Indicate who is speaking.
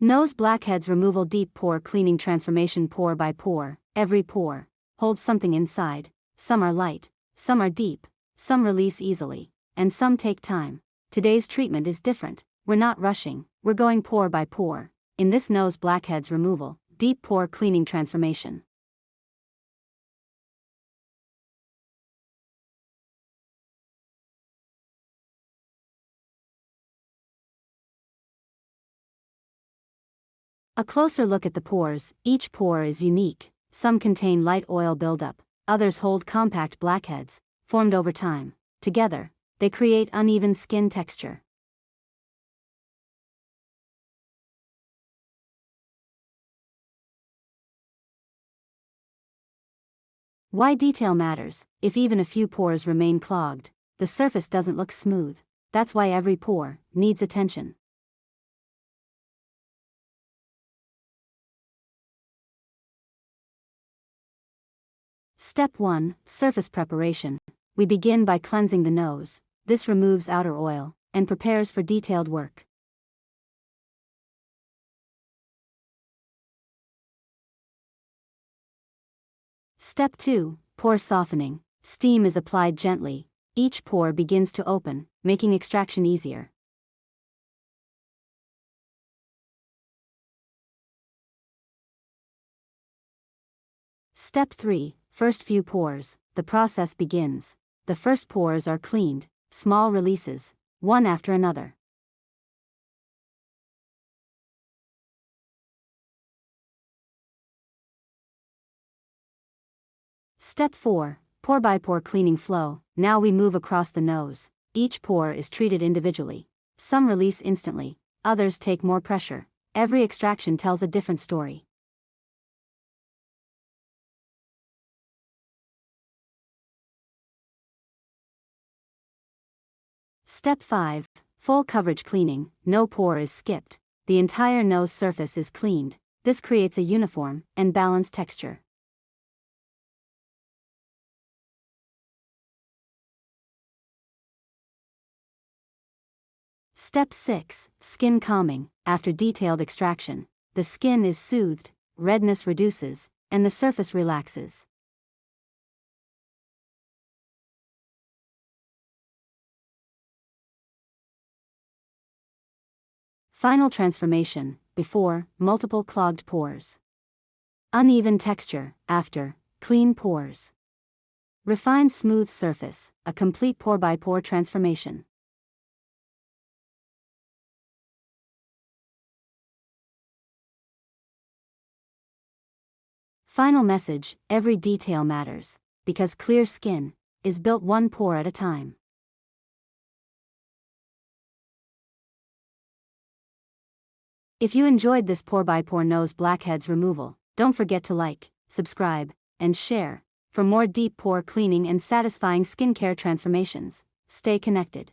Speaker 1: Nose Blackheads Removal Deep Pore Cleaning Transformation. Pore by pore, every pore holds something inside. Some are light, some are deep, some release easily, and some take time. Today's treatment is different. We're not rushing, we're going pore by pore. In this Nose Blackheads Removal Deep Pore Cleaning Transformation. A closer look at the pores. Each pore is unique. Some contain light oil buildup, others hold compact blackheads, formed over time. Together, they create uneven skin texture. Why detail matters. If even a few pores remain clogged, the surface doesn't look smooth. That's why every pore needs attention. Step 1. Surface preparation. We begin by cleansing the nose. This removes outer oil and prepares for detailed work. Step 2. Pore softening. Steam is applied gently. Each pore begins to open, making extraction easier. Step 3. First few pores. The process begins. The first pores are cleaned, small releases, one after another. Step 4. Pore by pore cleaning flow. Now we move across the nose. Each pore is treated individually. Some release instantly, others take more pressure. Every extraction tells a different story. Step 5. Full coverage cleaning. No pore is skipped. The entire nose surface is cleaned. This creates a uniform and balanced texture. Step 6. Skin calming. After detailed extraction, the skin is soothed, redness reduces, and the surface relaxes. Final transformation. Before, multiple clogged pores. Uneven texture. After, clean pores. Refined smooth surface. A complete pore by pore transformation. Final message. Every detail matters, because clear skin is built one pore at a time. If you enjoyed this pore by pore nose blackheads removal, don't forget to like, subscribe, and share. For more deep pore cleaning and satisfying skincare transformations, stay connected.